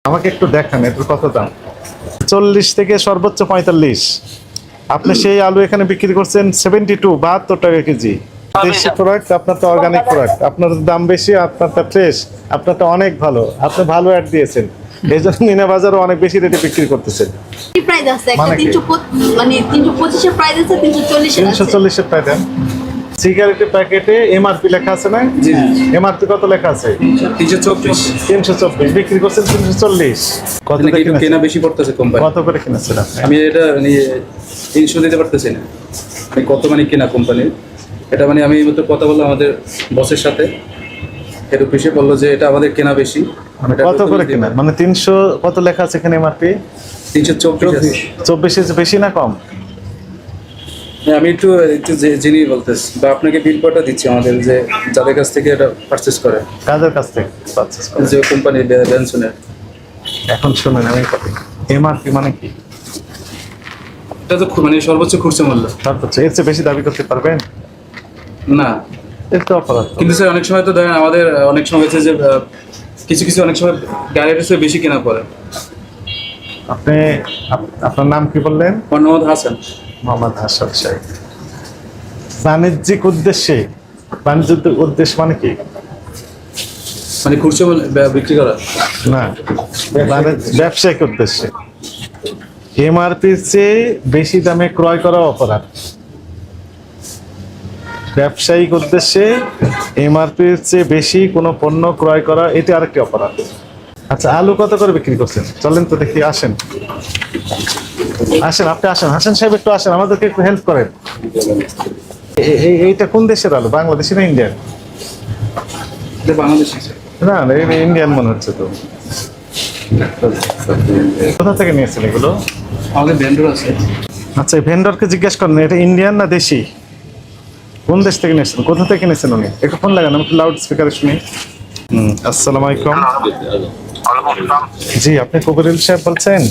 আমাকে একটু দেখান এটার কত দাম। 40 থেকে সর্বোচ্চ 45। আপনি সেই আলু এখানে বিক্রি করছেন 72 72 টাকা কেজি। দেশি প্রোডাক্ট, আপনার তো অর্গানিক প্রোডাক্ট, আপনার দাম বেশি, আপনারটা ফ্রেশ, আপনারটা অনেক ভালো, আপনি ভালো অ্যাড দিয়েছেন, এই জন্য মিনা বাজারও অনেক বেশি রেটে বিক্রি করতেছেন। কি প্রাইস আছে? একটা মানে কি? 300 মানে 325 এর প্রাইস আছে, 340 এর আছে। 340 এর প্রায় দেন। সিগারেটের প্যাকেটে এমআরপি লেখা আছে না? জি এমআরপি কত লেখা আছে? 324 324, বিক্রি করছেন 340। কত মানে করে একটু কেনা বেশি পড়তেছে কোম্পানি। কত করে কিনেছেন আপনি? আমি এটা মানে 300 দিতে পারতেছি না। মানে কত মানে কেনা কোম্পানি এটা, মানে আমি এই মতো কথা বললাম আমাদের বসের সাথে, এর অফিসে বললো যে এটা আমাদের কেনা বেশি। আমি এটা কত করে কিনা? মানে 300 কত লেখা আছে এখানে এমআরপি? 324। 24 বেশি না কম? আমি একটু একটু জেনে বলতেছি, বা আপনাকে বিল কটা দিচ্ছি আমাদের যে যাদের কাছ থেকে এটা পারচেস করে, কাদের কাছ থেকে পারচেজ করেন? যে কোম্পানি বেনসনের। এখন শুনেন আমি এমআরপি মানে কি? এটা তো মানে সর্বোচ্চ খুচরা মূল্য। সর্বোচ্চ, এর চেয়ে বেশি দাবি করতে পারবেন না, এর তো অপরাধ। কিন্তু স্যার অনেক সময় তো ধরেন আমাদের অনেক সময় হয়েছে যে কিছু কিছু অনেক সময় গাড়ির চেয়ে বেশি কেনা পড়ে। আপনি আপনার নাম কি বললেন? মোহাম্মদ হাসান। মোহাম্মদ হাসান সাহেব। বাণিজ্যিক উদ্দেশ্যে, বাণিজ্যিক উদ্দেশ্য মানে কি? মানে খুচরা বিক্রি করা। না, ব্যবসায়িক উদ্দেশ্যে এমআরপির চেয়ে বেশি দামে ক্রয় করা অপরাধ। ব্যবসায়িক উদ্দেশ্যে এমআরপির চেয়ে বেশি কোনো পণ্য ক্রয় করা, এটি আরেকটি অপরাধ। আচ্ছা, আলু কত করে বিক্রি করছেন? চলেন তো দেখি, আসেন আসেন, আপনি আসেন, হাসান সাহেব একটু আসেন, আমাদেরকে একটু হেল্প করেন। এইটা কোন দেশের আলু, বাংলাদেশি না ইন্ডিয়ান? এটা বাংলাদেশি স্যার। না না, এটা ইন্ডিয়ান মনে হচ্ছে তো। কোথা থেকে নিয়েছেন এগুলো? আমাদের ভেন্ডর আছে। আচ্ছা, ভেন্ডরকে জিজ্ঞেস করেন এটা ইন্ডিয়ান না দেশি, কোন দেশ থেকে নিয়েছেন, কোথা থেকে নিয়েছেন উনি? একটু ফোন লাগান, আমি লাউড স্পিকারে শুনি। আসসালামু আলাইকুম। জি, আপনি কবিরুল সাহেব বলছেন?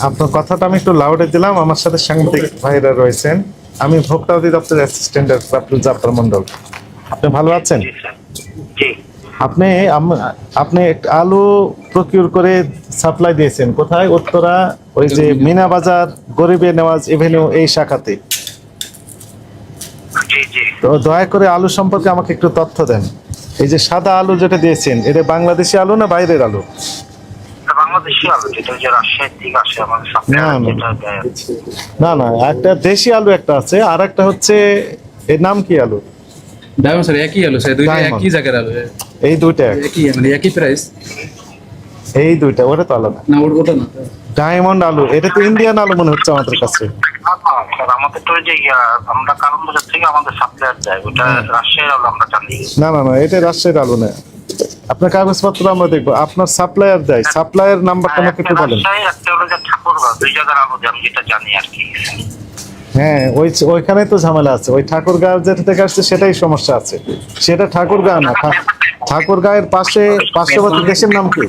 আপনার কথাটা আমি একটু লাউডে দিলাম, আমার সাথে সাংবাদিক ভাইরা রয়েছেন। আমি ভোক্তা অধিদপ্তরের অ্যাসিস্ট্যান্ট আব্দুল জাফর মন্ডল। আপনি ভালো আছেন? আপনি আপনি একটা আলু প্রকিউর করে সাপ্লাই দিয়েছেন কোথায়? উত্তরা, ওই যে মিনা বাজার, গরিবে নেওয়াজ এভিনিউ, এই শাখাতে। তো দয়া করে আলু সম্পর্কে আমাকে একটু তথ্য দেন। এই যে সাদা আলু যেটা দিয়েছেন, এটা বাংলাদেশি আলু না বাইরের আলু? বাংলাদেশি আলু, যেটা যে রাজশাহী থেকে আসে আমাদের না না, একটা দেশি আলু একটা আছে, আর একটা হচ্ছে, এর নাম কি আলু? ডায়মন্ড স্যার একই আলু স্যার, দুইটা Diamond। একই জায়গার আলু। এই দুইটা একই মানে একই প্রাইস। এই দুইটা, ওটা তো আলাদা। না ওটা না। ডায়মন্ড আলু, এটা তো ইন্ডিয়ান আলু মনে হচ্ছে আমাদের কাছে। স্যার আমাদের তো যে আমরা কারণ বাজার থেকে আমাদের সাপ্লায়ার যায়, ওটা রাজশাহীর আলু আমরা জানি। না না না, এটা রাজশাহীর আলু না। আপনার কাগজপত্র আমরা দেখবো, আপনার সাপ্লায়ার দেয়, সাপ্লায়ার নাম্বারটা আমাকে একটু বলেন। রাজশাহী একটা হলো যে ঠাকুরগাঁও, দুই জায়গার আলু আমি যেটা জানি আর কি। হ্যাঁ, ওইখানে তো ঝামেলা আছে, ওই ঠাকুরগাঁও যেটা থেকে আসছে সেটাই সমস্যা আছে। সেটা ঠাকুরগাঁও না, ঠাকুরগাঁয়ের পার্শ্ববর্তী দেশের নাম কি?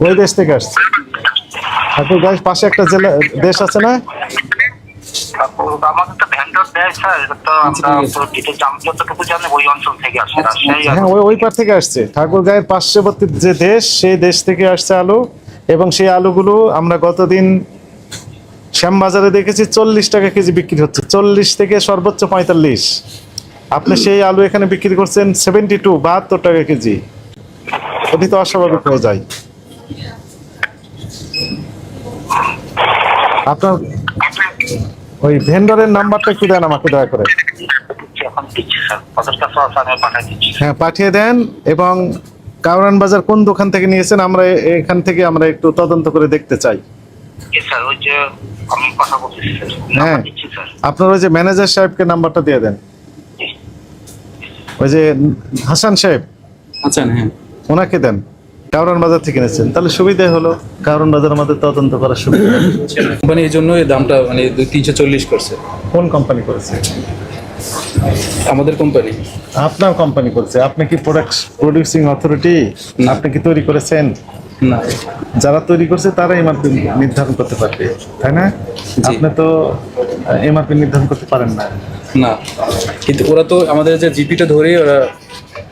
ওই দেশ থেকে আসছে। ঠাকুরগাঁয়ের পাশে একটা জেলা দেশ আছে না? আমাদের তো ভেন্ডর দেয় স্যার, এটা তো আমরা ডিটেইলস আমি যতটুকু জানি ওই অঞ্চল থেকে আসে রাজশাহী। হ্যাঁ, ওই পার থেকে আসছে। ঠাকুরগাঁয়ের পার্শ্ববর্তী যে দেশ, সেই দেশ থেকে আসছে আলু। এবং সেই আলুগুলো আমরা গতদিন শ্যামবাজারে দেখেছি 40 টাকা কেজি বিক্রি হচ্ছে, 40 থেকে সর্বোচ্চ 45। আপনি সেই আলু এখানে বিক্রি করছেন 72 72 টাকা কেজি। এটি তো অস্বাভাবিক হয়ে যায়। আপনার ওই ভেন্ডরের নাম্বারটা একটু দেন আমাকে দয়া করে। এখন দিচ্ছি স্যার, ওদের কাছে আছে, আমি পাঠিয়ে দিচ্ছি। হ্যাঁ, পাঠিয়ে দেন। এবং কাউরান বাজার কোন দোকান থেকে নিয়েছেন, আমরা এখান থেকে আমরা একটু তদন্ত করে দেখতে চাই। স্যার ওই যে আমি কথা বলতেছি স্যার, হ্যাঁ, দিচ্ছি স্যার। আপনার ওই যে ম্যানেজার সাহেবকে নাম্বারটা দিয়ে দেন, ওই যে হাসান সাহেব, আচ্ছা হ্যাঁ ওনাকে দেন। কাউরান বাজার থেকে নিয়েছেন, তাহলে সুবিধা হলো, কাউরান বাজার আমাদের তদন্ত করার সুবিধা। কোম্পানি এই জন্য এই দামটা মানে 340 করছে। কোন কোম্পানি করেছে? আমাদের কোম্পানি। আপনার কোম্পানি করেছে? আপনি কি প্রোডিউসিং অথরিটি? আপনি কি তৈরি করেছেন? না, যারা তৈরি করছে তারা এমআরপি নির্ধারণ করতে পারবে, তাই না? আপনি তো এমআরপি নির্ধারণ করতে পারেন না। না, কিন্তু ওরা তো আমাদের যে জিপিটা ধরে ওরা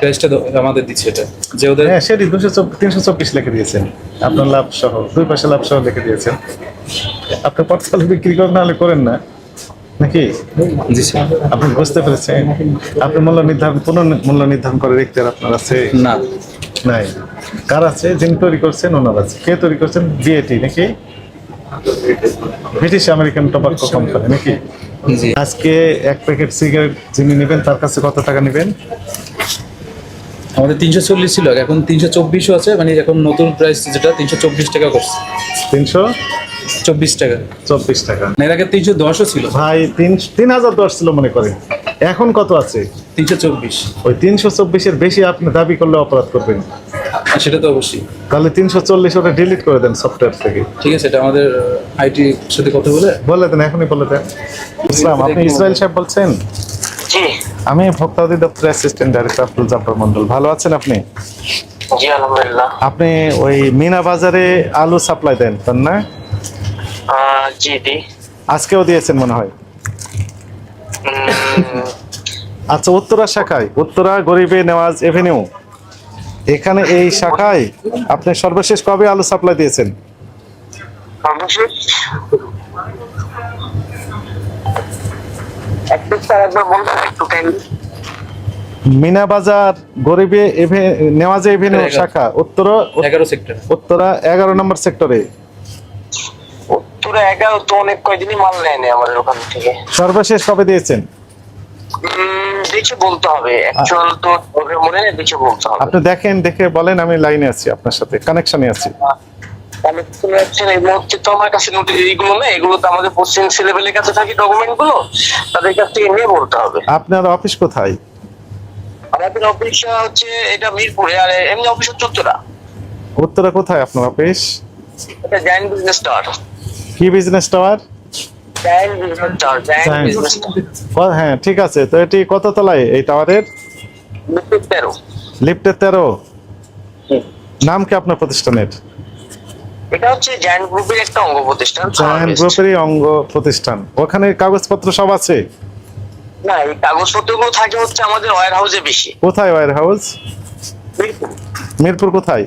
প্রাইসটা আমাদের দিচ্ছে এটা, যে ওদের হ্যাঁ সেটি 324 লিখে দিয়েছেন, আপনার লাভ সহ, দুই পাশে লাভ সহ লিখে দিয়েছেন। আপনি পর্তালে বিক্রি করেন, নাহলে করেন না নাকি? জি স্যার। আপনি বুঝতে পেরেছেন? আপনি মূল্য নির্ধারণ, কোনো মূল্য নির্ধারণ করে দেখতে আপনার আছে? না, নাই। কার আছে? যিনি তৈরি করছেন ওনার আছে। কে তৈরি করছেন? বিএটি নাকি? ব্রিটিশ আমেরিকান টোবাকো কোম্পানি নাকি? জি আজকে এক প্যাকেট সিগারেট যিনি নেবেন তার কাছে কত টাকা নেবেন? আমাদের 340 ছিল, এখন 324 আছে, মানে এখন নতুন প্রাইস যেটা 324 টাকা করছে। 324 24 টাকা। টাকা। না, এর আগে 310 ছিল। ভাই 3010 ছিল মনে করেন, এখন কত আছে? 324। ওই 324-এর বেশি আপনি দাবি করলে অপরাধ করবেন। সেটা তো অবশ্যই। তাহলে 340 ওটা ডিলিট করে দেন সফটওয়্যার থেকে। ঠিক আছে, এটা আমাদের আইটি সাথে কথা বলে বলে দেন, এখনই বলে দেন। ইসলাম, আপনি ইসরায়েল সাহেব বলছেন? জি আমি ভোক্তা অধিদপ্তরের অ্যাসিস্ট্যান্ট ডাইরেক্টর আব্দুল জব্বার মন্ডল। ভালো আছেন আপনি? জি আলহামদুলিল্লাহ। আপনি ওই মিনা বাজারে আলু সাপ্লাই দেন তাই না? জি দি আজকেও দিয়েছেন মনে হয়। আচ্ছা, উত্তরা শাখায়, উত্তরা গরিবে নেওয়াজ এভিনিউ, এখানে এই শাখায় আপনি সর্বশেষ কবে আলু সাপ্লাই দিয়েছেন? সর্বশেষ একটু স্যার একবার বলবেন একটু কাইন্ডলি। মিনা বাজার গরিবে নেওয়াজ এভিনিউ শাখা, উত্তরা 11 সেক্টর। উত্তরা 11 নম্বর সেক্টরে উত্তরে 11 তো অনেক কয়দিনই মাল নেয়নি আমাদের ওখান থেকে। সর্বশেষ কবে দিয়েছেন? দেখে বলতে হবে, অ্যাকচুয়াল তো ওকে মনে নেই, দেখে বলতে হবে। আপনি দেখেন, দেখে বলেন, আমি লাইনে আছি, আপনার সাথে কানেকশনে আছি। তাহলে তুমি হচ্ছেন এই মুহূর্তে তো আমার কাছে নোটিশ এইগুলো নেই, এগুলো তো আমাদের পশ্চিম লেভেলের কাছে থাকে ডকুমেন্ট গুলো, তাদের কাছ থেকে নিয়ে বলতে হবে। আপনার অফিস কোথায়? আমাদের অফিস হচ্ছে এটা মিরপুরে, আর এমনি অফিস হচ্ছে উত্তরা। উত্তরা কোথায় আপনার অফিস? এটা জায়ান্ট বিজনেস টাওয়ার। কি business tower? Giant business tower, giant business tower. হ্যাঁ ঠিক আছে, তো এটি কত তলায় এই টাওয়ারের? 13। লিফটের 13। নাম কি আপনার প্রতিষ্ঠানের? এটা হচ্ছে জায়ান্ট গ্রুপের একটা অঙ্গ প্রতিষ্ঠান। জায়ান্ট গ্রুপেরই অঙ্গ প্রতিষ্ঠান। ওখানে কাগজপত্র সব আছে? না, এই কাগজপত্রগুলো থাকে হচ্ছে আমাদের ওয়্যার হাউসে বেশি। কোথায় ওয়্যার হাউস? মিরপুর কোথায়?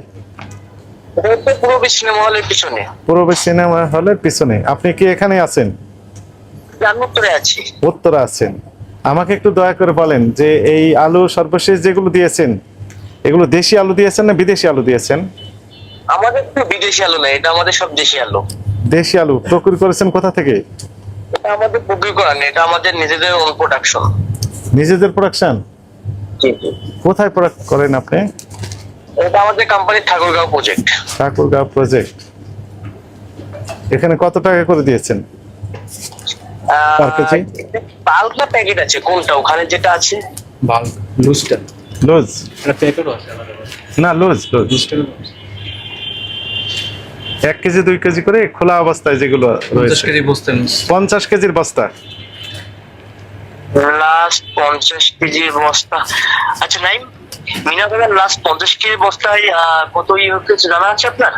এটা হচ্ছে পূর্ব সিনেমা হলের পিছনে। পূর্ব সিনেমা হলের পিছনে। আপনি কি এখানে আছেন? জান উত্তরে আছি। উত্তরা আছেন। আমাকে একটু দয়া করে বলেন যে এই আলু সর্বশেষ যেগুলো দিয়েছেন, এগুলো দেশি আলু দিয়েছেন না বিদেশি আলু দিয়েছেন? আমাদের তো বিদেশি আলু না, এটা আমাদের সব দেশি আলু। দেশি আলু প্রক্রিয়া করেছেন কোথা থেকে? এটা আমাদের প্রক্রিয়া করা নেই, এটা আমাদের নিজেদের ওন প্রোডাকশন। নিজেদের প্রোডাকশন? জি জি। কোথায় প্রোডাক্ট করেন আপনি? এটা আমাদের কোম্পানির ঠাকুরগাঁও প্রজেক্ট। ঠাকুরগাঁও প্রজেক্ট। এখানে কত টাকা করে দিয়েছেন পার কেজি? বাল্কটা প্যাকেট আছে কোনটা, ওখানে যেটা আছে বাল্ক লুজটা, লুজ এটা প্যাকেটও আছে আমাদের। না, লুজ লুজ। 1 কেজি 2 কেজি করে খোলা অবস্থায় যেগুলো 50 রয়েছে। কেজি বস্তা। 50 কেজির বস্তা। লাস্ট 50 কেজির বস্তা। আচ্ছা নাইম, মিনাবাজার লাস্ট 50 কেজির বস্তায় কত হচ্ছে জানা আছে আপনার?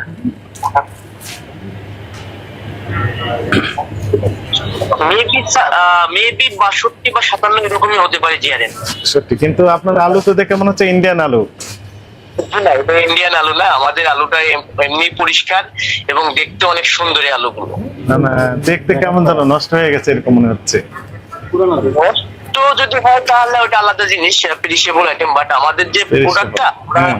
মেবি 62 বা 57 এরকমই হতে পারে জিআরএন। সত্যি, কিন্তু আপনার আলু তো দেখে মনে হচ্ছে ইন্ডিয়ান আলু। না, এটা ইন্ডিয়ান আলু না, আমাদের আলুটা এমনি পরিষ্কার এবং দেখতে অনেক সুন্দর এই আলুগুলো। না না, দেখতে কেমন যেন নষ্ট হয়ে গেছে এরকম মনে হচ্ছে। তো যদি হয় তাহলে ওটা আলাদা জিনিস, পেরিশেবল আইটেম। বাট আমাদের যে প্রোডাক্টটা, হ্যাঁ।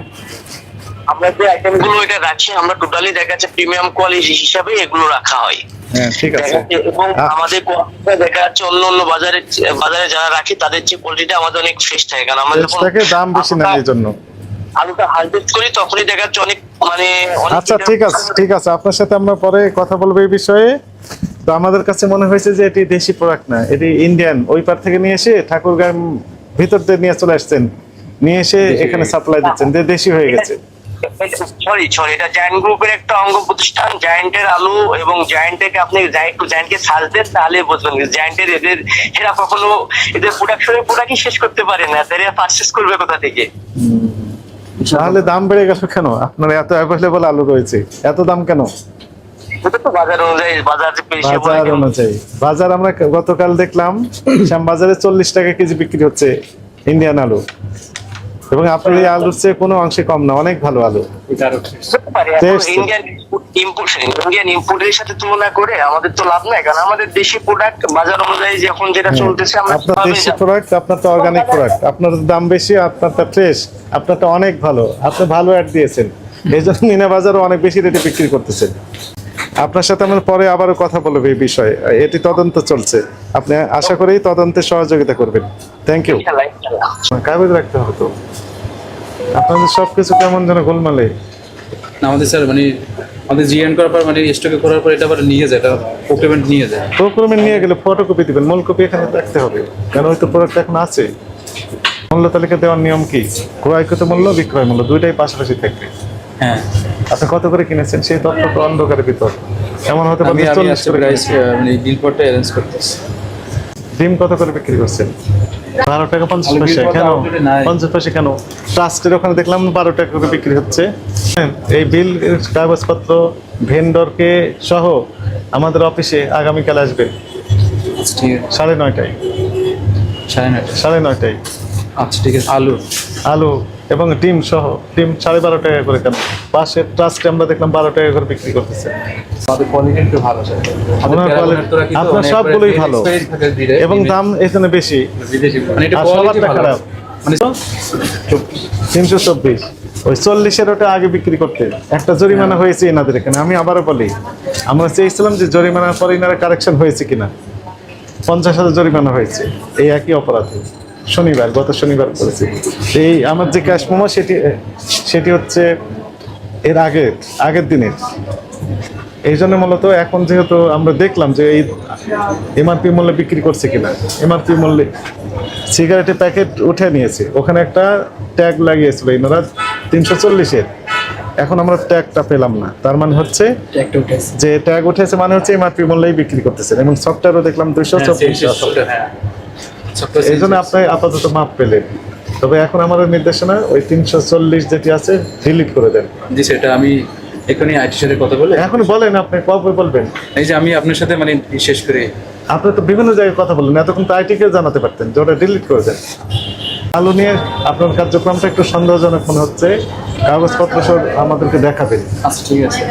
আমরা যে আইটেম গুলো এটা রাখি, আমরা টোটালি দেখা যাচ্ছে প্রিমিয়াম কোয়ালিটি হিসাবে এগুলো রাখা হয়। হ্যাঁ ঠিক আছে। এবং আমাদের কোয়ালিটিটা দেখা যাচ্ছে অন্য অন্য বাজারে যারা রাখি তাদের যে কোয়ালিটিটা আমাদের অনেক ফ্রেশ থাকে, কারণ আমরা যখন থেকে দাম বেশি না এই জন্য। আলুটা হারভেস্ট করি তখনই দেখা যাচ্ছে অনেক আচ্ছা ঠিক আছে, ঠিক আছে, আপনার সাথে আমরা পরে কথা বলবো এই বিষয়ে। তো আমাদের কাছে মনে হয়েছে যে এটি দেশি প্রোডাক্ট না, এটি ইন্ডিয়ান। ওই পার থেকে নিয়ে এসে ঠাকুরগাঁও ভিতর দিয়ে নিয়ে চলে আসছেন, নিয়ে এসে এখানে সাপ্লাই দিচ্ছেন, যে দেশি হয়ে গেছে। সরি, এটা জায়ান্ট গ্রুপের একটা অঙ্গ প্রতিষ্ঠান। জায়ান্টের আলু এবং জায়ান্টকে আপনি একটু জায়ান্টকে সার্চ দেন তাহলে বুঝবেন জায়ান্টের এরা কখনো এদের প্রোডাক্টই শেষ করতে পারে না, তারা পারচেজ করবে কোথা থেকে? তাহলে দাম বেড়ে গেল কেন? আপনার এত অ্যাভেলেবল আলু রয়েছে, এত দাম কেন? এটা তো বাজার অনুযায়ী, বাজার অনুযায়ী। বাজার আমরা গতকাল দেখলাম শ্যামবাজারে 40 টাকা কেজি বিক্রি হচ্ছে ইন্ডিয়ান আলু। এবং আপনার এই আলুর চেয়ে কোনো অংশে কম না, অনেক ভালো আলু। Taste. ইন্ডিয়ান ইম্পোর্টের সাথে তুলনা করে আমাদের তো লাভ নাই, কারণ আমাদের দেশি প্রোডাক্ট বাজার অনুযায়ী যখন যেটা চলতেছে আমরা আপনার সেভাবেই দেশি যাবো। প্রোডাক্ট, আপনার তো অর্গানিক প্রোডাক্ট, আপনার দাম বেশি, আপনারটা ফ্রেশ, আপনারটা অনেক ভালো, আপনি ভালো অ্যাড দিয়েছেন, এই জন্য মিনা বাজারও অনেক বেশি রেটে বিক্রি করতেছেন। আপনার সাথে আমরা পরে আবারও কথা বলবো এই বিষয়ে, এটি তদন্ত চলছে, আপনি আশা করি তদন্তে সহযোগিতা করবেন। Thank you. ইনশাআল্লাহ, ইনশাআল্লাহ। কাগজ রাখতে হতো, আপনাদের সবকিছু কেমন যেন গোলমালে। না আমাদের স্যার মানে আমাদের জিএন করার পর মানে স্টকে করার পর এটা আবার নিয়ে যায়, এটা প্রোক্রিমেন্ট নিয়ে যায়। প্রোগ্রামে নিয়ে গেলে ফটোকপি দিবেন, মূল কপি এখানে রাখতে হবে, কারণ ওই তো প্রোডাক্ট এখন আছে। মূল্য তালিকা দেওয়ার নিয়ম কি? ক্রয়কৃত মূল্য, বিক্রয় মূল্য দুইটাই পাশাপাশি থাকবে। হ্যাঁ আপনি কত করে কিনেছেন সেই তথ্য তো অন্ধকারের ভিতর, এমন হতে পারে আমি 40 আসলে করে প্রাইস কিনেছেন। মানে বিলপটটা অ্যারেঞ্জ করতেছি। ডিম কত করে বিক্রি করছেন? 12 টাকা 50 আলু পয়সা। বিল কেন আউটলেটে নাই। 50 পয়সা কেন? ট্রাস্টের ওখানে দেখলাম 12 টাকা করে বিক্রি হচ্ছে। এই বিল কাগজপত্র ভেন্ডরকে সহ আমাদের অফিসে আগামীকাল আসবেন আচ্ছা ঠিক আছে, 9:30টায়। 9:30। 9:30টায় আচ্ছা ঠিক আছে। আলু আলু এবং ডিম সহ, ডিম 12.5 টাকা করে। কেন? পাশের ট্রাস্টে আমরা দেখলাম 12 টাকা করে বিক্রি করতেছে। আমাদের কোয়ালিটি একটু ভালো স্যার। ওনার quality- আপনার সবগুলোই ভালো এবং দাম এখানে বেশি, বিদেশি মানে এটা আর কোয়ালিটি সবারটা ভালো। খারাপ। মানে 324, ওই 40-এর ওটা আগে বিক্রি করতে একটা জরিমানা হয়েছে এনাদের এখানে। আমি আবারও বলি, আমরা চেয়েছিলাম যে জরিমানার পরে এনারা কারেকশন হয়েছে কিনা। 50,000 জরিমানা হয়েছে এই একই অপরাধে, শনিবার, গত শনিবার করেছি। এই আমার যে ক্যাশ মোমো সেটি হচ্ছে এর আগের দিনের। এই জন্য মূলত এখন যেহেতু আমরা দেখলাম যে এই এমআরপি মূল্যে বিক্রি করছে কিনা, এমআরপি মূল্যে সিগারেটের প্যাকেট উঠে নিয়েছে, ওখানে একটা ট্যাগ লাগিয়েছিল এনারা 340-এর। এখন আমরা ট্যাগটা পেলাম না, তার মানে হচ্ছে একটা উঠেছে। যে ট্যাগ উঠেছে মানে হচ্ছে এমআরপি মূল্যেই বিক্রি করতেছেন, এবং সফটওয়্যারও দেখলাম 224। এই জন্য আপনি আপাতত মাপ পেলেন, তবে এখন আমাদের নির্দেশনা ওই 340 যেটি আছে ডিলিট করে দেন। জি সেটা আমি এখনই আইটির সাথে কথা বলে এখন বলেন, আপনি কবে বলবেন? এই যে আমি আপনার সাথে মানে শেষ করে আপনি তো বিভিন্ন জায়গায় কথা বলেন, এতক্ষণ তো আইটিকে জানাতে পারতেন যে ওটা ডিলিট করে দেন। আলু নিয়ে আপনার কার্যক্রমটা একটু সন্দেহজনক মনে হচ্ছে, কাগজপত্র সব আমাদেরকে দেখাবেন। আচ্ছা ঠিক আছে।